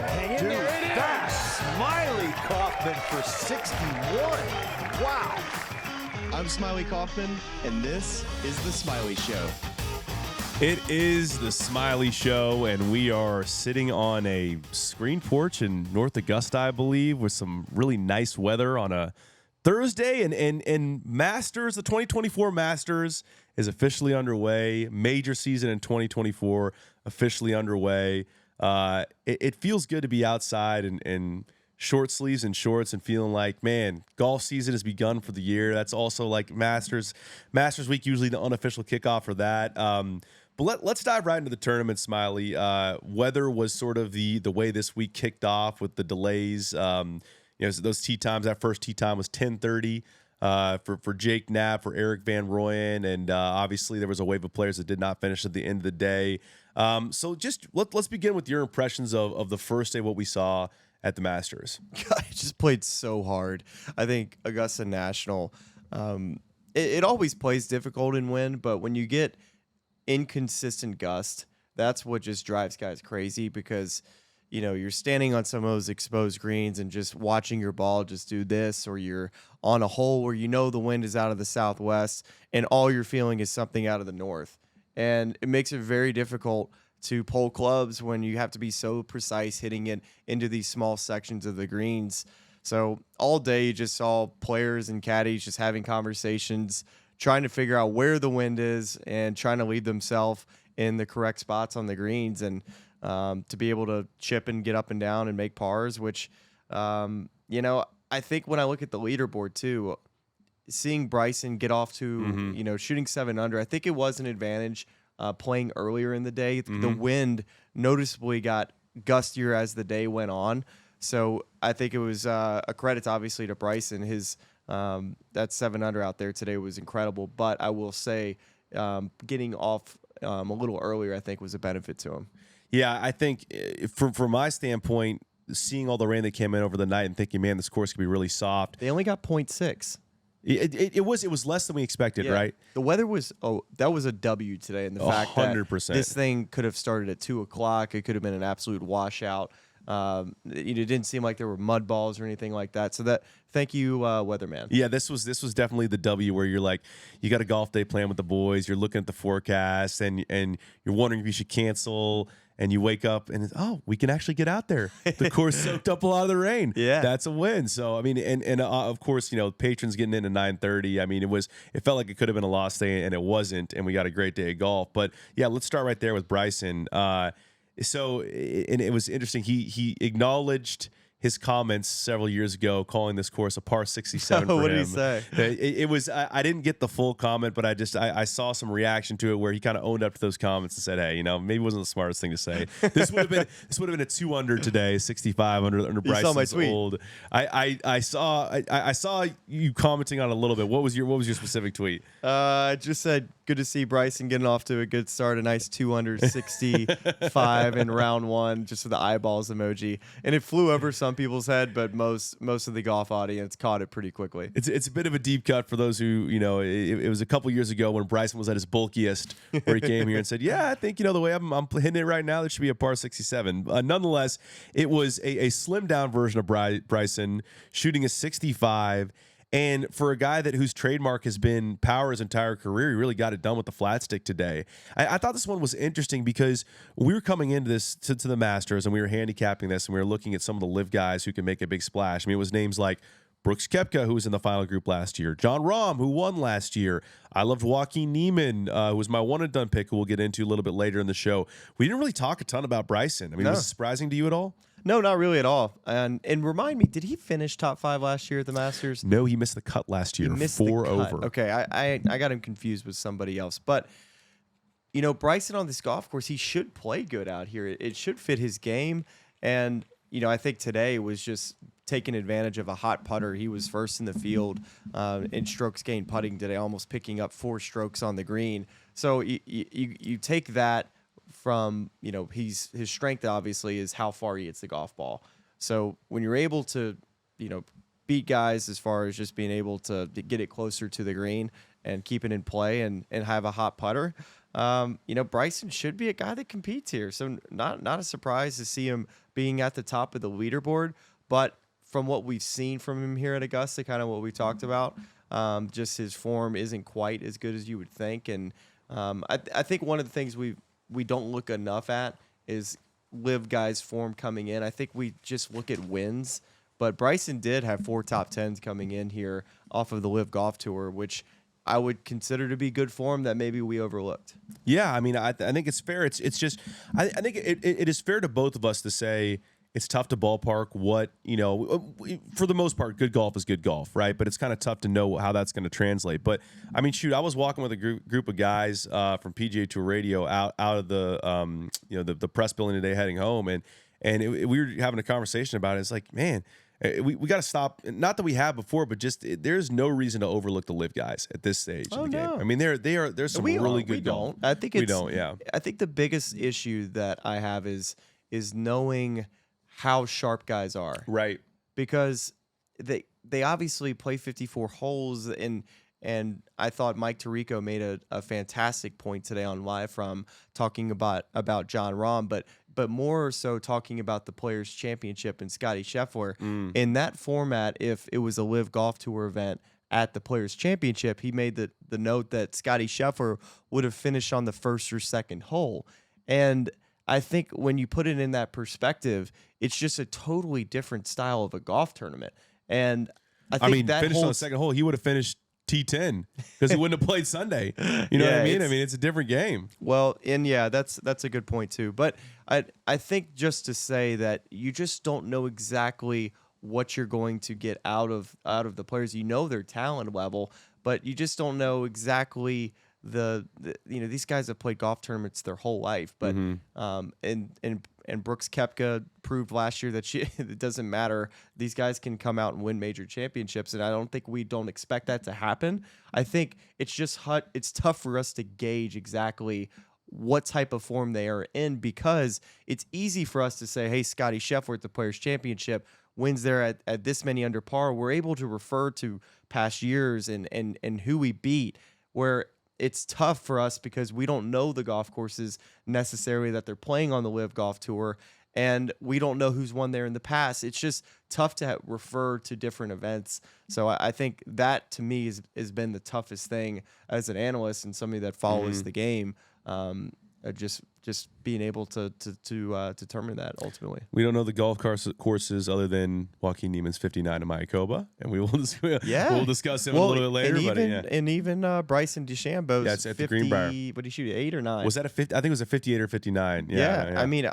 Hang in there, it is! Smylie Kaufman for 61. Wow. I'm Smylie Kaufman, and this is The Smylie Show. It is The Smylie Show, and we are sitting on a screen porch in North Augusta, I believe, with some really nice weather on a Thursday. And Masters, the 2024 Masters is officially underway. Major season in 2024 officially underway. It feels good to be outside in short sleeves and shorts and feeling like, man, golf season has begun for the year. That's also like Masters Week, usually the unofficial kickoff for that. But let's dive right into the tournament, Smylie. Weather was sort of the way this week kicked off with the delays. Those tee times, that first tee time was 10:30 for Jake Knapp, for Eric Van Rooyen, and obviously there was a wave of players that did not finish at the end of the day. So just let's begin with your impressions of the first day, what we saw at the Masters. God, it just played so hard. I think Augusta National, it always plays difficult in wind, but when you get inconsistent gust, that's what just drives guys crazy because, you're standing on some of those exposed greens and just watching your ball just do this, or you're on a hole where the wind is out of the southwest and all you're feeling is something out of the north. And it makes it very difficult to pull clubs when you have to be so precise hitting it into these small sections of the greens. So all day you just saw players and caddies just having conversations, trying to figure out where the wind is and trying to lead themselves in the correct spots on the greens, and to be able to chip and get up and down and make pars, which, I think when I look at the leaderboard too, seeing Bryson get off to, shooting 7 under, I think it was an advantage playing earlier in the day. The wind noticeably got gustier as the day went on. So I think it was a credit, obviously, to Bryson. His that 7 under out there today was incredible. But I will say getting off a little earlier, I think, was a benefit to him. Yeah, I think from my standpoint, seeing all the rain that came in over the night and thinking, man, this course could be really soft. They only got 0.6. It was less than we expected, right? The weather was that was a W today, and the fact 100%. that this thing could have started at 2:00, it could have been an absolute washout. It didn't seem like there were mud balls or anything like that. So thank you, weatherman. Yeah, this was definitely the W where you're like, you got a golf day plan with the boys, you're looking at the forecast, and you're wondering if you should cancel. And you wake up and we can actually get out there. The course soaked up a lot of the rain. Yeah, that's a win. So I mean, and of course, patrons getting in at 9:30. I mean, it felt like it could have been a lost day, and it wasn't. And we got a great day of golf. But yeah, let's start right there with Bryson. So it was interesting. He acknowledged his comments several years ago, calling this course a par 67 for him. What did he say? It was I didn't get the full comment, but I saw some reaction to it where he kind of owned up to those comments and said, "Hey, maybe it wasn't the smartest thing to say. This would have been a 2 under today, 65 under Bryson's old." I saw you commenting on it a little bit. What was your specific tweet? I just said, good to see Bryson getting off to a good start, a nice 2 under 65 in round one, just with the eyeballs emoji, and it flew over some people's head, but most of the golf audience caught it pretty quickly. It's a bit of a deep cut for those who it was a couple years ago when Bryson was at his bulkiest, where he came here and said, "Yeah, I think the way I'm hitting it right now, there should be a par 67." Nonetheless, it was a slimmed down version of Bryson shooting a 65. And for a guy whose trademark has been power his entire career, he really got it done with the flat stick today. I thought this one was interesting because we were coming into this to the Masters, and we were handicapping this, and we were looking at some of the LIV guys who can make a big splash. I mean, it was names like Brooks Koepka, who was in the final group last year, John Rahm, who won last year. I loved Joaquin Niemann, who was my one and done pick, who we'll get into a little bit later in the show. We didn't really talk a ton about Bryson. I mean, was it surprising to you at all? No, not really at all. And remind me, did he finish top 5 last year at the Masters? No, he missed the cut last year. 4 over. Okay, I got him confused with somebody else. But, Bryson on this golf course, he should play good out here. It should fit his game. And, I think today was just taking advantage of a hot putter. He was first in the field in strokes gained putting today, almost picking up 4 strokes on the green. So you take that from, his strength obviously is how far he hits the golf ball. So when you're able to, beat guys as far as just being able to get it closer to the green and keep it in play and have a hot putter, Bryson should be a guy that competes here. So not a surprise to see him being at the top of the leaderboard, but from what we've seen from him here at Augusta, kind of what we talked about, just his form isn't quite as good as you would think. And I think one of the things we don't look enough at is LIV guys' form coming in. I think we just look at wins, but Bryson did have 4 top 10s coming in here off of the LIV Golf Tour, which I would consider to be good form that maybe we overlooked. Yeah, I mean, I think it's fair. It's just I think it is fair to both of us to say it's tough to ballpark what, for the most part, good golf is good golf, right? But it's kind of tough to know how that's going to translate. But I mean, shoot, I was walking with a group of guys from PGA Tour Radio out of the the press building today, heading home, and we were having a conversation about it. It's like, man, we got to stop. Not that we have before, but just there's no reason to overlook the LIV guys at this stage of the game. I mean, there's some really good golf. I think we don't. Yeah, I think the biggest issue that I have is knowing how sharp guys are, right? Because they obviously play 54 holes, and I thought Mike Tirico made a fantastic point today on Live from talking about John Rahm, but more so talking about the Players Championship and Scottie Scheffler. In that format, if it was a LIV Golf Tour event at the Players Championship, he made the note that Scottie Scheffler would have finished on the first or second hole, and I think when you put it in that perspective, it's just a totally different style of a golf tournament. And I mean, that finished on the second hole, he would have finished T10 because he wouldn't have played Sunday. You know what I mean? I mean, it's a different game. Well, and yeah, that's a good point too. But I think just to say that you just don't know exactly what you're going to get out of the players. You know their talent level, but you just don't know exactly these guys have played golf tournaments their whole life, but and Brooks Koepka proved last year that it doesn't matter. These guys can come out and win major championships, and I don't expect that to happen. I think it's tough for us to gauge exactly what type of form they are in, because it's easy for us to say, hey, Scottie Scheffler at the Players Championship wins there at this many under par. We're able to refer to past years and who we beat, where it's tough for us because we don't know the golf courses necessarily that they're playing on the LIV Golf Tour, and we don't know who's won there in the past. It's just tough to refer to different events. So I think that, to me, has been the toughest thing as an analyst and somebody that follows the game. Just being able to determine that ultimately. We don't know the golf courses other than Joaquin Niemann's 59 in Mayakoba, and we'll discuss him a little bit later. And even Bryson DeChambeau's at 50, the Greenbrier. What did he shoot, 8 or 9? Was that a 50? I think it was a 58 or 59. Yeah. I mean,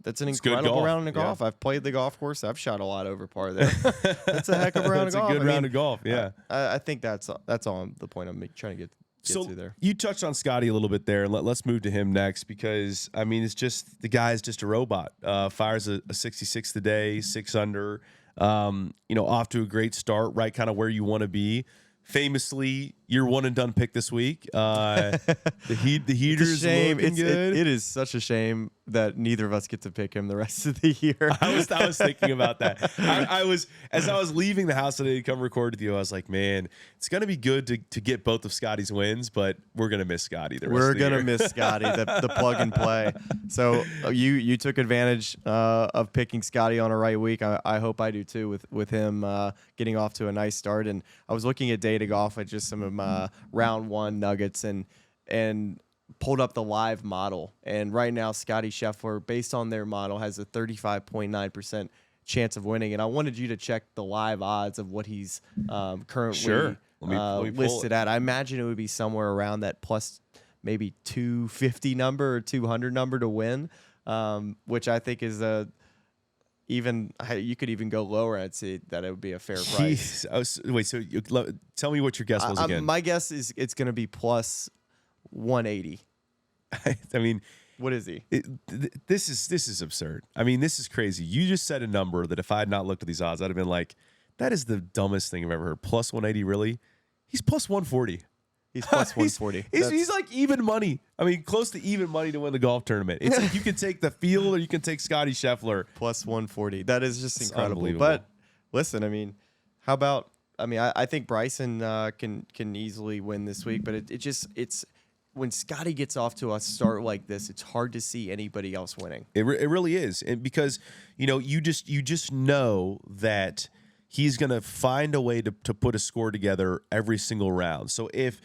that's an incredible round of golf. I've played the golf course. I've shot a lot over par there. That's a heck of a round of golf. That's a good round of golf. Yeah. I think that's all the point I'm trying to get. So you touched on Scottie a little bit there. Let's move to him next, because I mean, it's just the guy's just a robot. Fires a 66 today, 6 under. Off to a great start, right? Kind of where you want to be. Famously, your one and done pick this week. The heater's looking good. It is such a shame that neither of us get to pick him the rest of the year. I was thinking about that. As I was leaving the house today to come record with you, I was like, man, it's gonna be good to get both of Scottie's wins, but we're gonna miss Scottie the rest of the year. We're gonna miss Scottie, the plug and play. So you took advantage of picking Scottie on a right week. I hope I do too, with him getting off to a nice start. And I was looking at Data Golf at just some of my round 1 nuggets and pulled up the live model. And right now, Scottie Scheffler, based on their model, has a 35.9% chance of winning. And I wanted you to check the live odds of what he's currently listed at. I imagine it would be somewhere around that plus maybe 250 number or 200 number to win, which I think is you could even go lower. I'd say that it would be a fair price. Tell me what your guess was again. My guess is it's going to be plus 180. I mean, what is he? This is absurd. I mean, this is crazy. You just said a number that if I had not looked at these odds, I'd have been like, that is the dumbest thing I've ever heard. Plus 180, really? He's plus 140. He's plus 140. He's like even money. I mean, close to even money to win the golf tournament. It's like you can take the field or you can take Scottie Scheffler. Plus 140. That is just incredible. But listen, I mean, how about? I mean, I think Bryson can easily win this week, but it's when Scottie gets off to a start like this, it's hard to see anybody else winning. It really is, and because you just know that he's going to find a way to put a score together every single round. So if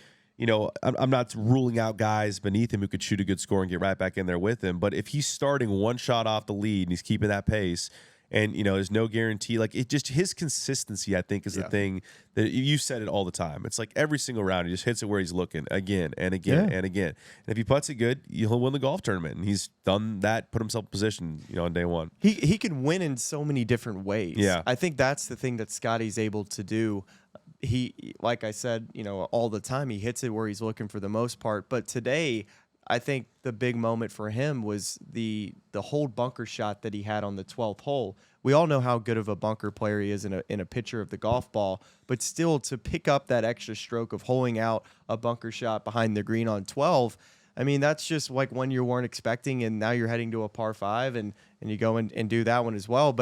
I'm not ruling out guys beneath him who could shoot a good score and get right back in there with him, but if he's starting one shot off the lead and he's keeping that pace. And, there's no guarantee. Like, his consistency, I think, is the thing that you said it all the time. It's like every single round, he just hits it where he's looking again and again and again. And if he putts it good, he'll win the golf tournament. And he's done that, put himself in position, on day one. He can win in so many different ways. Yeah. I think that's the thing that Scottie's able to do. He, like I said, all the time, he hits it where he's looking for the most part. But today, I think the big moment for him was the hold bunker shot that he had on the 12th hole. We all know how good of a bunker player he is in a picture of the golf ball, but still to pick up that extra stroke of holing out a bunker shot behind the green on 12, I mean, that's just like one you weren't expecting, and now you're heading to a par 5, and you go and do that one as well.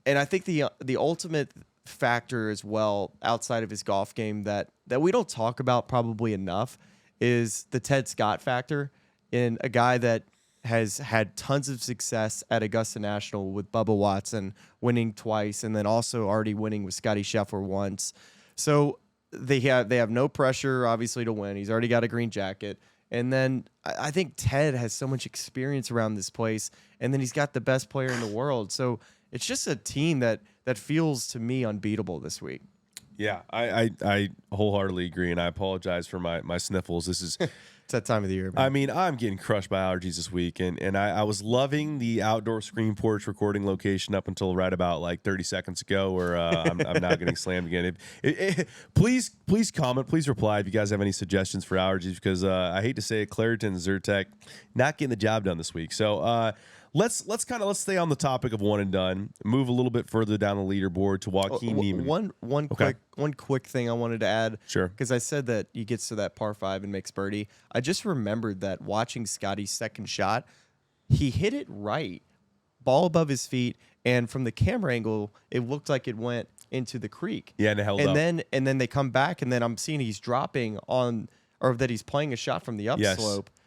And I think the ultimate factor as well, outside of his golf game, that we don't talk about probably enough, is the Ted Scott factor, in a guy that has had tons of success at Augusta National with Bubba Watson winning twice, and then also already winning with Scottie Scheffler once. So they have no pressure, obviously, to win. He's already got a green jacket. And then I think Ted has so much experience around this place, and then he's got the best player in the world. So it's just a team that feels, to me, unbeatable this week. Yeah, I wholeheartedly agree, and I apologize for my sniffles. This is it's that time of the year, man. I mean, I'm getting crushed by allergies this week, and I was loving the outdoor screen porch recording location up until right about like 30 seconds ago, where I'm now getting slammed again. Please comment, please reply if you guys have any suggestions for allergies, because I hate to say it, Claritin and Zyrtec not getting the job done this week. So let's stay on the topic of one and done. Move a little bit further down the leaderboard to Joaquin Niemann. One quick thing I wanted to add. Sure. Because I said that he gets to that par 5 and makes birdie. I just remembered that watching Scottie's second shot, he hit it right, ball above his feet, and from the camera angle, it looked like it went into the creek. Yeah, and it held up. And then they come back, and then I'm seeing he's dropping on, or that he's playing a shot from the upslope. Yes.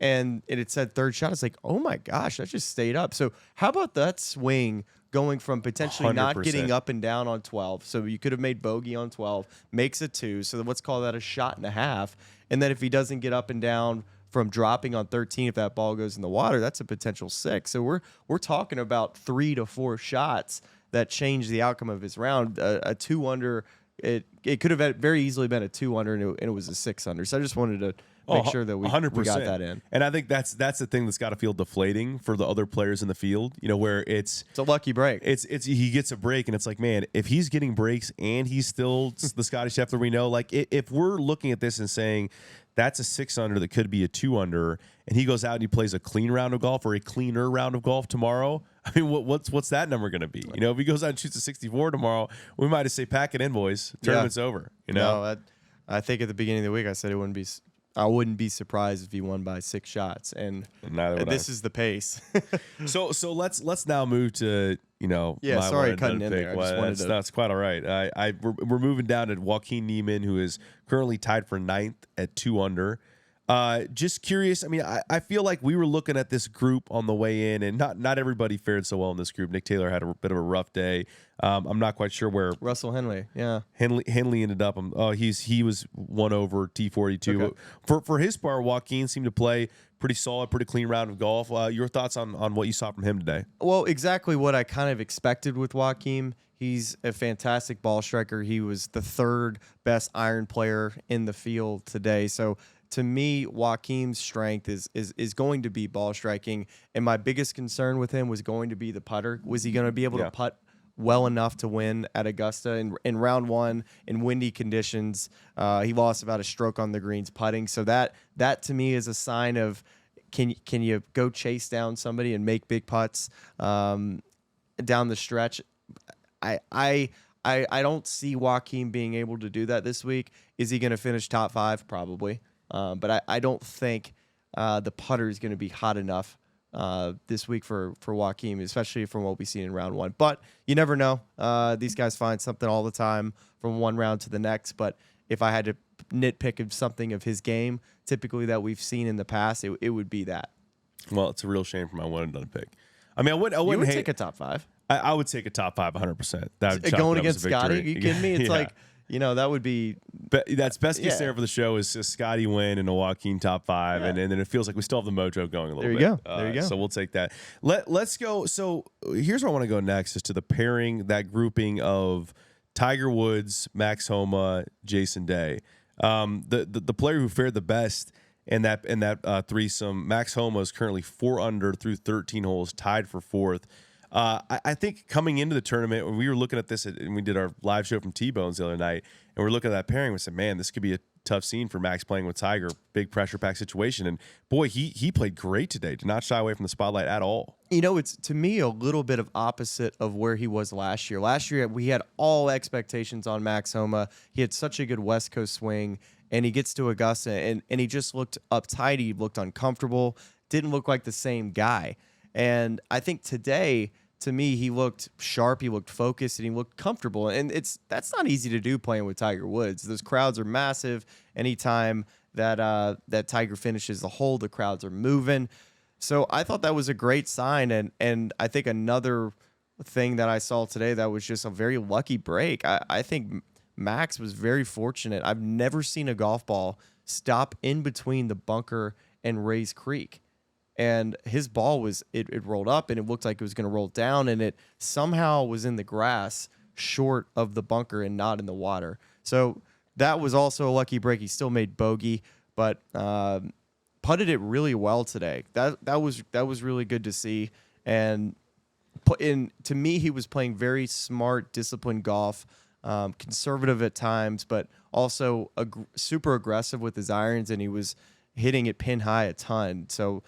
And it said third shot. It's like, oh my gosh, that just stayed up. So how about that swing going from potentially 100%. Not getting up and down on 12? So you could have made bogey on 12, makes it 2. So let's call that a shot and a half. And then if he doesn't get up and down from dropping on 13, if that ball goes in the water, that's a potential 6. So we're talking about 3 to 4 shots that change the outcome of his round. A 2 under, it could have very easily been a 2 under, and it was a 6 under. So I just wanted to make sure that we got that in. And I think that's the thing that's got to feel deflating for the other players in the field, where it's a lucky break. It's he gets a break, and it's like, man, if he's getting breaks and he's still the Scottie Scheffler we know, like if we're looking at this and saying that's a 6 under that could be a 2 under, and he goes out and he plays a clean round of golf or a cleaner round of golf tomorrow, I mean, what's that number going to be? If he goes out and shoots a 64 tomorrow, we might just say, pack it in, boys. Tournament's over. No, I think at the beginning of the week I said I wouldn't be surprised if he won by 6 shots, and this is the pace. So let's now move to sorry, cutting in there. That's quite all right. We're moving down to Joaquin Niemann, who is currently tied for 9th at 2 under. Just curious. I mean, I feel like we were looking at this group on the way in, and not everybody fared so well in this group. Nick Taylor had a bit of a rough day. I'm not quite sure where Russell Henley. Yeah, Henley ended up. He was 1 over T42. Okay. For his part, Joaquin seemed to play pretty solid, pretty clean round of golf. Your thoughts on what you saw from him today? Well, exactly what I kind of expected with Joaquin. He's a fantastic ball striker. He was the 3rd best iron player in the field today. So to me, Joaquin's strength is going to be ball striking. And my biggest concern with him was going to be the putter. Was he going to be able to putt well enough to win at Augusta in round 1 in windy conditions? He lost about a stroke on the greens putting. So that to me is a sign of, can you go chase down somebody and make big putts down the stretch? I don't see Joaquin being able to do that this week. Is he going to finish top 5? Probably. But I don't think the putter is going to be hot enough this week for Joaquin, especially from what we've seen in round 1. But you never know. These guys find something all the time from one round to the next. But if I had to nitpick of something of his game, typically that we've seen in the past, it would be that. Well, it's a real shame for my one and done pick. I mean, I wouldn't You would hate take a top 5. I would take a top 5 100%. Going against Scottie? Are you kidding me? It's like, that would be... That's best case scenario for the show is a Scottie win and a Joaquin top 5, and then it feels like we still have the mojo going a little bit. There you go. So we'll take that. Let's go. So here's where I want to go next, is to the pairing, that grouping of Tiger Woods, Max Homa, Jason Day. The player who fared the best in that threesome, Max Homa, is currently 4 under through 13 holes, tied for 4th. I think coming into the tournament, when we were looking at this, and we did our live show from T-Bones the other night, and we're looking at that pairing, we said, man, this could be a tough scene for Max playing with Tiger, big pressure pack situation. And boy, he played great today, did not shy away from the spotlight at all. It's, to me, a little bit of opposite of where he was last year. Last year, we had all expectations on Max Homa. He had such a good West Coast swing, and he gets to Augusta, and he just looked uptight. He looked uncomfortable, didn't look like the same guy. And I think today, to me, he looked sharp, he looked focused, and he looked comfortable. And that's not easy to do playing with Tiger Woods. Those crowds are massive. Anytime that Tiger finishes the hole, the crowds are moving. So I thought that was a great sign. And I think another thing that I saw today that was just a very lucky break. I think Max was very fortunate. I've never seen a golf ball stop in between the bunker and Rays Creek. And his ball it rolled up, and it looked like it was going to roll down, and it somehow was in the grass short of the bunker and not in the water. So that was also a lucky break. He still made bogey, but putted it really well today. That was really good to see. And to me, he was playing very smart, disciplined golf, conservative at times, but also super aggressive with his irons, and he was hitting it pin high a ton. So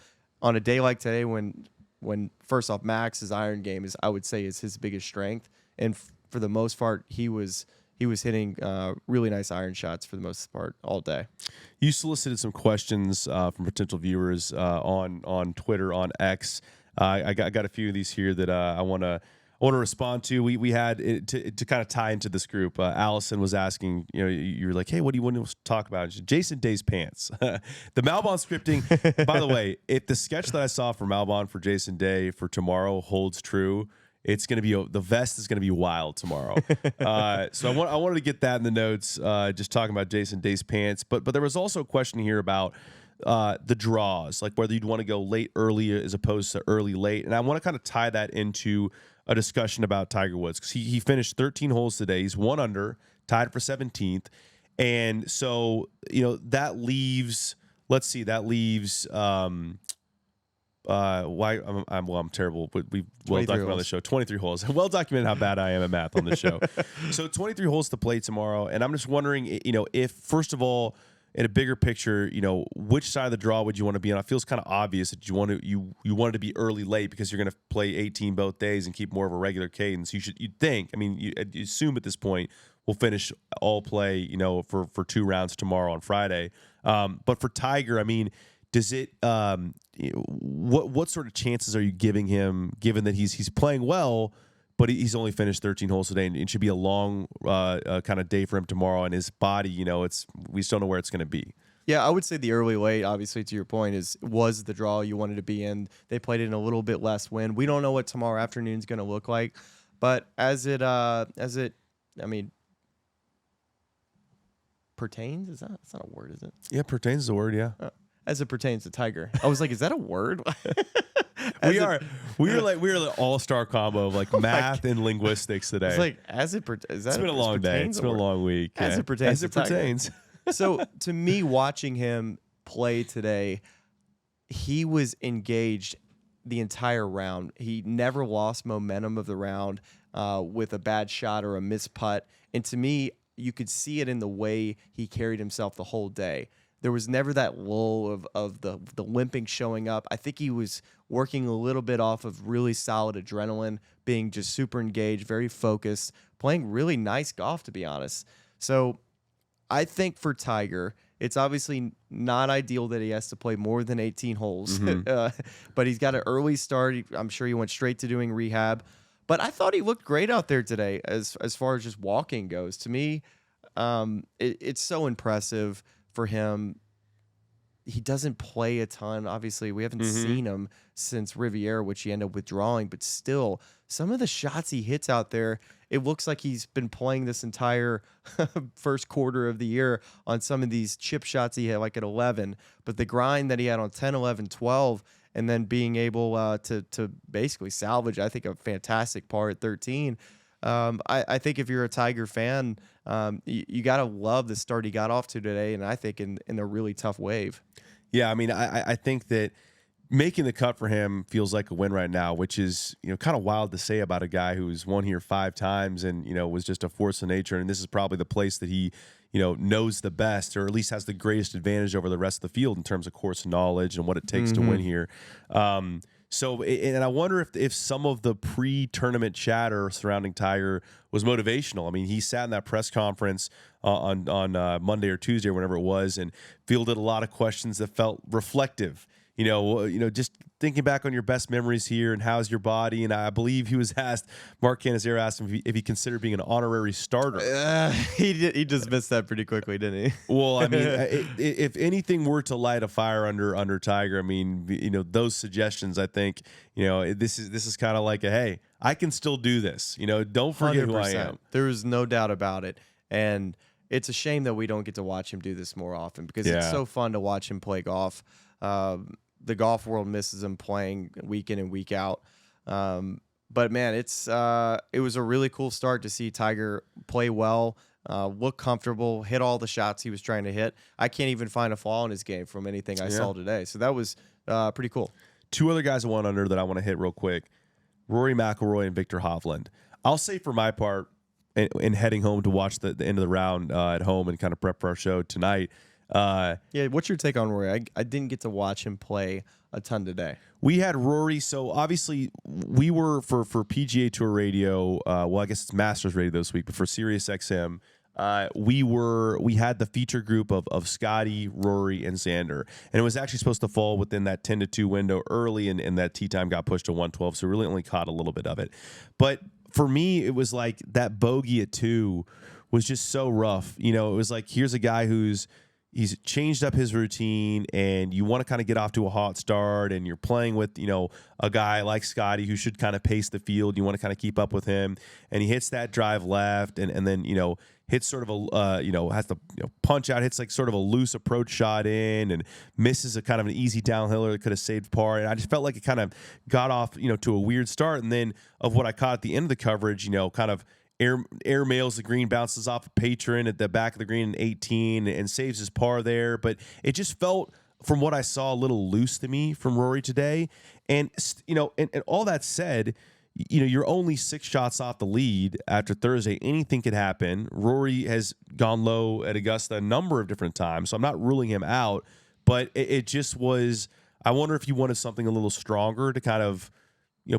on a day like today, when first off, Max's iron game I would say is his biggest strength, and for the most part, he was hitting really nice iron shots for the most part all day. You solicited some questions from potential viewers on Twitter, on X. I got a few of these here that I want to respond to. We had to kind of tie into this group. Allison was asking, you were like, hey, what do you want to talk about? She said, Jason Day's pants. The Malbon scripting, by the way, if the sketch that I saw for Malbon for Jason Day for tomorrow holds true, it's going to be the vest is going to be wild tomorrow. So I wanted to get that in the notes, just talking about Jason Day's pants. But there was also a question here about the draws, like whether you'd want to go late early as opposed to early late. And I want to kind of tie that into a discussion about Tiger Woods, because he finished 13 holes today. He's 1 under, tied for 17th. And so, that leaves, let's see, I'm terrible, but we've well documented on the show. 23 holes. Well documented how bad I am at math on the show. So 23 holes to play tomorrow. And I'm just wondering, if, first of all, in a bigger picture, which side of the draw would you want to be on? It feels kind of obvious that you wanted to be early late because you're going to play 18 both days and keep more of a regular cadence. You'd think. I mean, you assume at this point we'll finish all play, for 2 rounds tomorrow on Friday. But for Tiger, I mean, does it? What sort of chances are you giving him, given that he's playing well, but he's only finished 13 holes today, and it should be a long kind of day for him tomorrow. And his body, we just don't know where it's going to be. Yeah, I would say the early late, obviously, to your point, was the draw you wanted to be in. They played in a little bit less wind. We don't know what tomorrow afternoon is going to look like, but as it pertains, that's not a word, is it? Yeah, pertains is a word. Yeah. As it pertains to Tiger, I was like, is that a word? We are the all-star combo of like math and linguistics today. It's like it's been a long day. It's been a long week. As it pertains. So to me, watching him play today, he was engaged the entire round. He never lost momentum of the round with a bad shot or a missed putt. And to me, you could see it in the way he carried himself the whole day. There was never that lull of the limping showing up. I think he was working a little bit off of really solid adrenaline, being just super engaged, very focused, playing really nice golf, to be honest. So I think for Tiger, it's obviously not ideal that he has to play more than 18 holes, but he's got an early start. I'm sure he went straight to doing rehab. But I thought he looked great out there today as far as just walking goes. To me, It's so impressive for him. He doesn't play a ton. Obviously, we haven't seen him since Riviera, which he ended up withdrawing. But still, some of the shots he hits out there, it looks like he's been playing this entire first quarter of the year on some of these chip shots he had like at 11. But the grind that he had on 10, 11, 12, and then being able to basically salvage, I think, a fantastic par at 13. I think if you're a Tiger fan, you got to love the start he got off to today, and I think in a really tough wave. Yeah, I mean, I think that making the cut for him feels like a win right now, which is, kind of wild to say about a guy who's won here 5 times and, was just a force of nature. And this is probably the place that he, knows the best, or at least has the greatest advantage over the rest of the field in terms of course knowledge and what it takes to win here. So, and I wonder if some of the pre-tournament chatter surrounding Tiger was motivational. I mean, he sat in that press conference on Monday or Tuesday or whenever it was, and fielded a lot of questions that felt reflective. Just thinking back on your best memories here and how's your body. And I believe he was asked, Mark Cannizzaro asked him if he considered being an honerary starter. He just missed that pretty quickly, didn't he? Well, I mean, if anything were to light a fire under Tiger, I mean, those suggestions, I think, this is kind of like hey, I can still do this. Don't forget 100%. Who I am. There is no doubt about it. And it's a shame that we don't get to watch him do this more often, because it's so fun to watch him play golf. The golf world misses him playing week in and week out. But man, it was a really cool start to see Tiger play well, look comfortable, hit all the shots he was trying to hit. I can't even find a flaw in his game from anything I saw today. So that was pretty cool. 2 other guys I want under that I want to hit real quick: Rory McIlroy and Victor Hovland. I'll say for my part, in heading home to watch the end of the round at home and kind of prep for our show tonight. What's your take on Rory? I didn't get to watch him play a ton today. We had Rory, so obviously we were for PGA Tour Radio. Well, I guess it's Masters Radio this week, but for Sirius XM, we had the feature group of Scottie, Rory, and Xander, and it was actually supposed to fall within that 10-2 window early, and that tee time got pushed to 112, so we really only caught a little bit of it. But for me, it was like that bogey at 2 was just so rough. It was like, here's a guy he's changed up his routine, and you want to kind of get off to a hot start, and you're playing with, a guy like Scottie who should kind of pace the field. You want to kind of keep up with him, and he hits that drive left, and then, hits sort of a, has to punch out, hits like sort of a loose approach shot in, and misses a kind of an easy downhiller that could have saved par. And I just felt like it kind of got off, to a weird start. And then of what I caught at the end of the coverage, kind of air mails the green, bounces off a patron at the back of the green in 18 and saves his par there. But it just felt, from what I saw, a little loose to me from Rory today. And, and all that said, you're only 6 shots off the lead after Thursday. Anything could happen. Rory has gone low at Augusta a number of different times, so I'm not ruling him out. But it just was, I wonder if you wanted something a little stronger to kind of,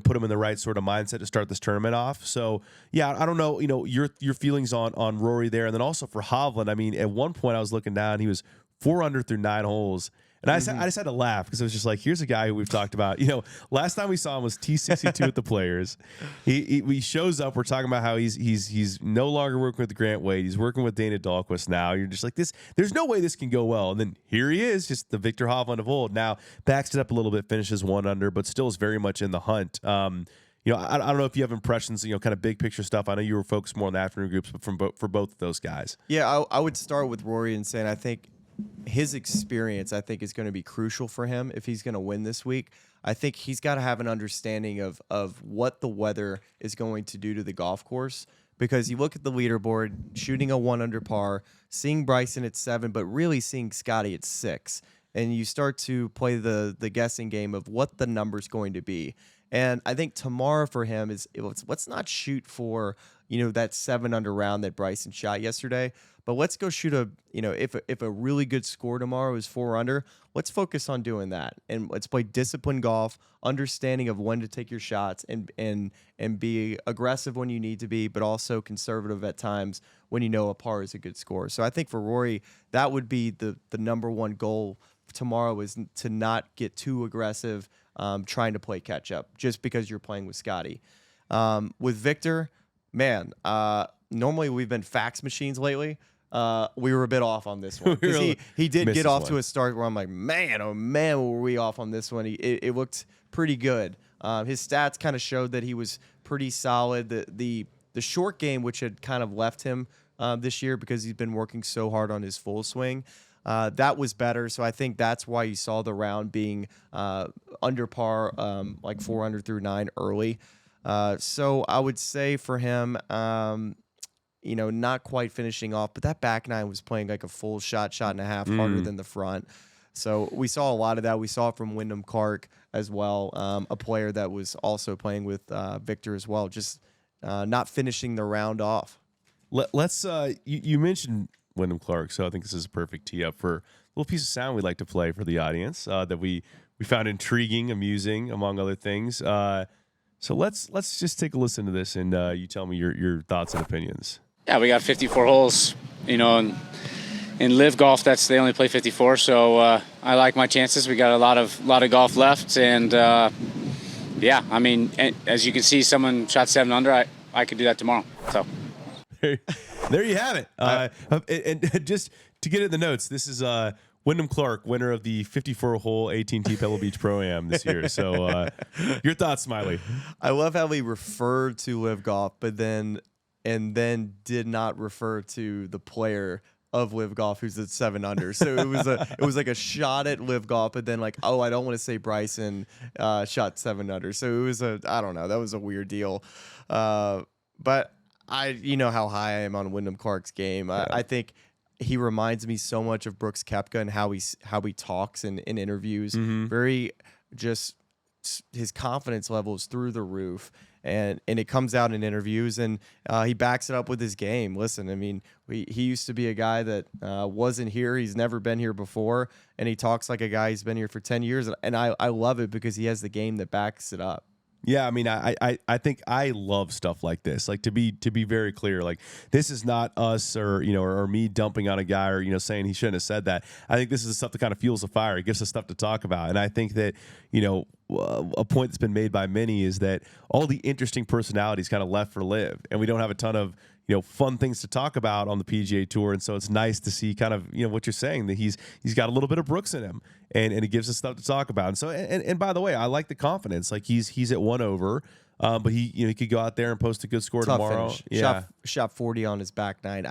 put him in the right sort of mindset to start this tournament off. So, yeah, I don't know, your feelings on Rory there. And then also for Hovland, I mean, at one point I was looking down, he was 4 under through 9 holes. And I just had to laugh, because it was just like, here's a guy who we've talked about. Last time we saw him was T62 at the Players. He shows up. We're talking about how he's no longer working with Grant Wade. He's working with Dana Dahlquist now. You're just like, this. There's no way this can go well. And then here he is, just the Victor Hovland of old. Now backs it up a little bit, finishes 1 under, but still is very much in the hunt. I don't know if you have impressions, kind of big picture stuff. I know you were focused more on the afternoon groups, but for both of those guys. Yeah, I would start with Rory and saying I think his experience, I think, is going to be crucial for him if he's going to win this week. I think he's got to have an understanding of what the weather is going to do to the golf course, because you look at the leaderboard, shooting a 1 under par, seeing Bryson at 7, but really seeing Scottie at 6, and you start to play the guessing game of what the number's going to be. And I think tomorrow for him is, let's not shoot for, that 7 under round that Bryson shot yesterday, but let's go shoot if a really good score tomorrow is 4 under, let's focus on doing that. And let's play disciplined golf, understanding of when to take your shots, and be aggressive when you need to be, but also conservative at times when a par is a good score. So I think for Rory, that would be the number one goal tomorrow, is to not get too aggressive, trying to play catch up just because you're playing with Scottie. With Victor, man, normally we've been fax machines lately. we were a bit off on this one. Because he did missed get this off one. to a start where I'm like, man, oh man, were we off on this one. It looked pretty good. His stats kind of showed that he was pretty solid. The short game, which had kind of left him this year because he's been working so hard on his full swing, that was better. So I think that's why you saw the round being under par, like 4 under through 9 early. So I would say for him, not quite finishing off, but that back nine was playing like a full shot and a half harder than the front. So we saw a lot of that. We saw it from Wyndham Clark as well, a player that was also playing with Victor as well, just not finishing the round off. Let's you mentioned Wyndham Clark, so I think this is a perfect tee up for a little piece of sound we'd like to play for the audience that we found intriguing, amusing, among other things. So let's just take a listen to this, and you tell me your thoughts and opinions. Yeah, we got 54 holes, and in LIV Golf, they only play 54, so I like my chances. We got a lot of golf left, and yeah, I mean, as you can see, someone shot 7 under. I could do that tomorrow. So there you have it. And just to get in the notes, this is Wyndham Clark, winner of the 54-hole AT&T Pebble Beach Pro-Am this year. So your thoughts, Smylie? I love how he referred to LIV Golf, but then did not refer to the player of LIV Golf who's at 7 under. So it was like a shot at LIV Golf, but then like, oh, I don't want to say Bryson shot 7 under. So it was I don't know, that was a weird deal. But you know how high I am on Wyndham Clark's game. Yeah. I think he reminds me so much of Brooks Koepka and how he talks in interviews. Mm-hmm. Very just his confidence level is through the roof. And it comes out in interviews, and he backs it up with his game. Listen, I mean, he used to be a guy that wasn't here. He's never been here before, and he talks like a guy who's been here for 10 years. And I love it because he has the game that backs it up. Yeah, I mean, I think I love stuff like this. Like to be very clear, like this is not us or me dumping on a guy or saying he shouldn't have said that. I think this is the stuff that kind of fuels the fire. It gives us stuff to talk about, and I think that a point that's been made by many is that all the interesting personalities kind of left for LIV, and we don't have a ton of fun things to talk about on the PGA Tour. And so it's nice to see kind of, what you're saying, that he's got a little bit of Brooks in him, and it gives us stuff to talk about. And so, and by the way, I like the confidence. Like he's at 1 over, but he could go out there and post a good score Tough tomorrow. Finish. Yeah. Shot 40 on his back nine.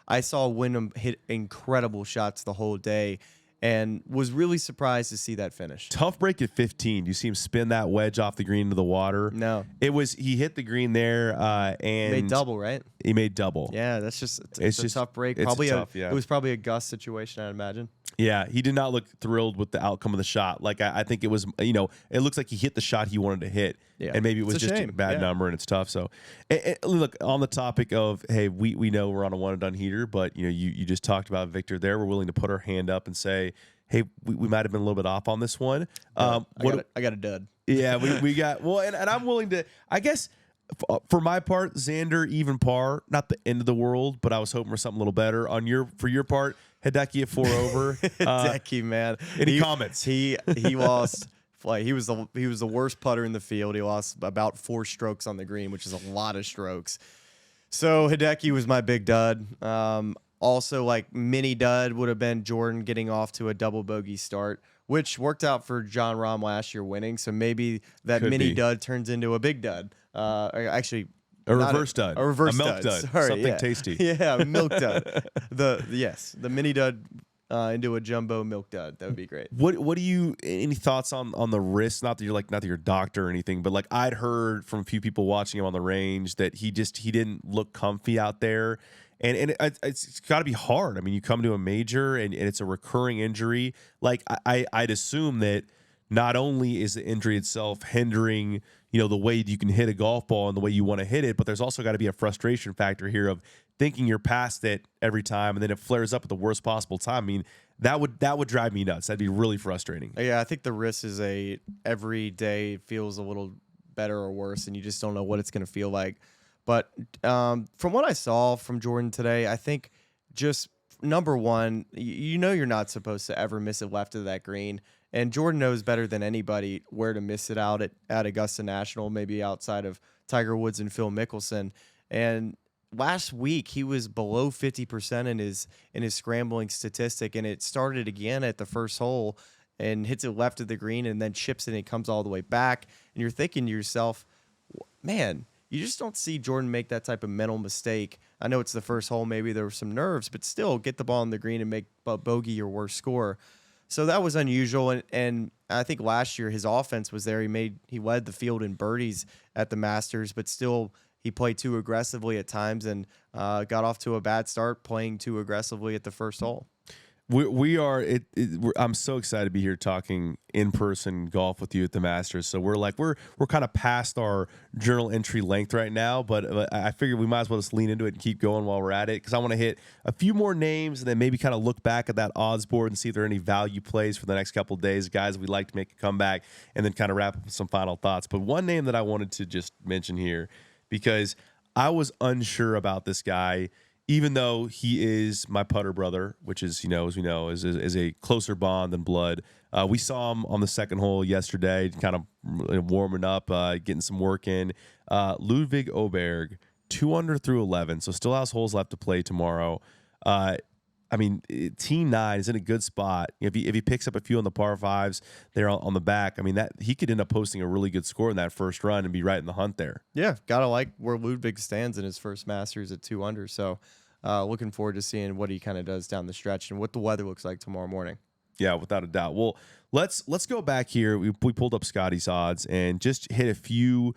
I saw Wyndham hit incredible shots the whole day, and was really surprised to see that finish. Tough break at 15. You see him spin that wedge off the green into the water. No. He hit the green there and made double, right? He made double. Yeah, that's just it's a tough break. It was probably a Gus situation, I'd imagine. Yeah, he did not look thrilled with the outcome of the shot. Like I think it was, it looks like he hit the shot he wanted to hit, and maybe it was just a bad number, and it's tough. So, and look, on the topic of, hey, we know we're on a one and done heater, but you just talked about Victor there. We're willing to put our hand up and say, hey, we might have been a little bit off on this one. I got a dud. Yeah, we got and I'm willing to, I guess. For my part, Xander even par, not the end of the world, but I was hoping for something a little better. For your part, Hideki at 4 over. Hideki, man. Any comments? He lost. Like he was the worst putter in the field. He lost about 4 strokes on the green, which is a lot of strokes. So Hideki was my big dud. Also, like mini dud would have been Jordan getting off to a double bogey start, which worked out for Jon Rahm last year winning. So maybe that mini dud turns into a big dud. Actually, a reverse dud. A reverse milk dud. Sorry, something tasty. Yeah, milk dud. The mini dud into a jumbo milk dud. That would be great. What do you, any thoughts on the wrist? Not that you're a doctor or anything, but like I'd heard from a few people watching him on the range that he didn't look comfy out there. And it's got to be hard. I mean, you come to a major and it's a recurring injury. Like I'd assume that not only is the injury itself hindering, the way you can hit a golf ball and the way you want to hit it, but there's also got to be a frustration factor here of thinking you're past it every time, and then it flares up at the worst possible time. I mean, that would drive me nuts. That'd be really frustrating. Yeah, I think the wrist is every day feels a little better or worse, and you just don't know what it's going to feel like. But from what I saw from Jordan today, I think just number one, you're not supposed to ever miss it left of that green. And Jordan knows better than anybody where to miss it out at Augusta National, maybe outside of Tiger Woods and Phil Mickelson. And last week he was below 50% in his scrambling statistic, and it started again at the first hole and hits it left of the green and then chips it and it comes all the way back. And you're thinking to yourself, man, you just don't see Jordan make that type of mental mistake. I know it's the first hole, maybe there were some nerves, but still get the ball on the green and make bogey your worst score. So that was unusual, and I think last year his offense was there. He led the field in birdies at the Masters, but still he played too aggressively at times and got off to a bad start playing too aggressively at the first hole. I'm so excited to be here talking in-person golf with you at the Masters. So we're kind of past our journal entry length right now, but I figured we might as well just lean into it and keep going while we're at it, because I want to hit a few more names and then maybe kind of look back at that odds board and see if there are any value plays for the next couple of days, guys we'd like to make a comeback, and then kind of wrap up with some final thoughts. But one name that I wanted to just mention here, because I was unsure about this guy, even though he is my putter brother, which is, as we know, is a closer bond than blood. We saw him on the second hole yesterday, kind of warming up, getting some work in. Ludwig Åberg, 2 under through 11, so still has holes left to play tomorrow. Tee 9 is in a good spot. If he picks up a few on the par 5s there on the back, that he could end up posting a really good score in that first run and be right in the hunt there. Yeah, gotta like where Ludwig stands in his first Masters at 2 under. So looking forward to seeing what he kind of does down the stretch and what the weather looks like tomorrow morning. Yeah, without a doubt. Well, let's go back here. We pulled up Scottie's odds and just hit a few.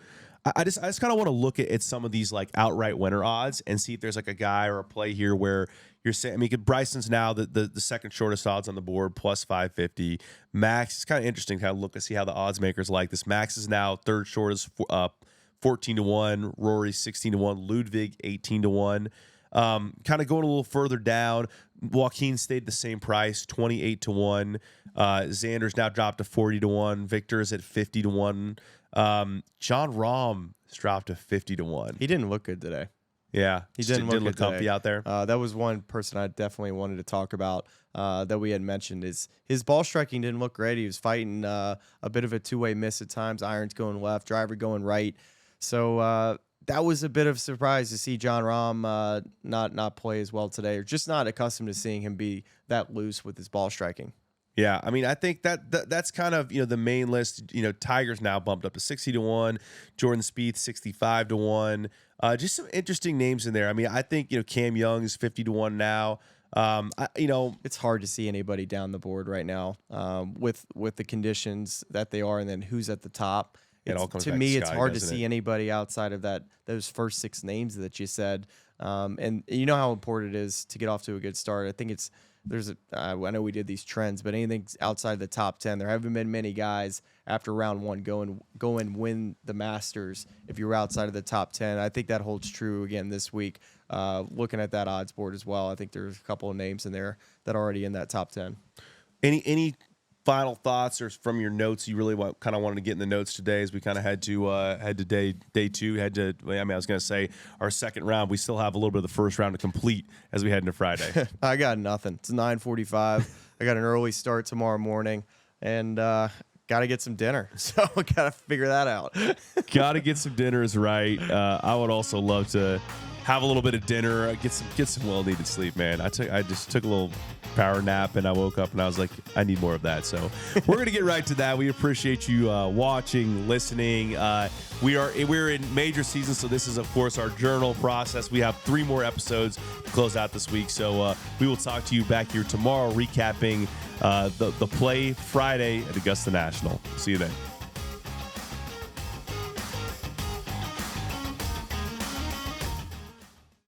I just kind of want to look at some of these like outright winner odds and see if there's like a guy or a play here where you're saying, Bryson's now the second shortest odds on the board, plus 550. Max, it's kind of interesting to kind of look and see how the odds makers like this. Max is now third shortest, 14-1. Rory 16-1. Ludwig 18-1. Kind of going a little further down. Joaquin stayed the same price, 28-1. Xander's now dropped to 40-1. Victor's at 50-1. Jon Rahm has dropped to 50-1. He didn't look good today. Yeah, he didn't look comfy out there. That was one person I definitely wanted to talk about that we had mentioned. Is his ball striking didn't look great. He was fighting a bit of a two-way miss at times. Irons going left, driver going right. So that was a bit of a surprise to see Jon Rahm not play as well today, or just not accustomed to seeing him be that loose with his ball striking. Yeah, I think that's kind of the main list. Tiger's now bumped up to 60-1, Jordan Spieth 65-1. Just some interesting names in there. I think Cam Young is 50-1 now. It's hard to see anybody down the board right now with the conditions that they are, and then who's at the top. To me, it's hard to see anybody outside of those first 6 names that you said. And you know how important it is to get off to a good start. I think I know we did these trends, but anything outside the top 10, there haven't been many guys after round 1 go and win the Masters if you're outside of the top 10. I think that holds true again this week. Looking at that odds board as well, I think there's a couple of names in there that are already in that top 10. Any final thoughts or from your notes you really wanted to get in the notes today, as we kind of had to day 2, I was going to say our second round. We still have a little bit of the first round to complete as we head into Friday. I got nothing. It's 9:45. I got an early start tomorrow morning, and got to get some dinner. So I got to figure that out. Got to get some dinner is right. I would also love to have a little bit of dinner, get some well-needed sleep, man. I just took a little power nap, and I woke up and I was like, I need more of that. So we're going to get right to that. We appreciate you watching, listening. We're in major season, so this is, of course, our journal process. We have 3 more episodes to close out this week. So we will talk to you back here tomorrow, recapping the play Friday at Augusta National. See you then.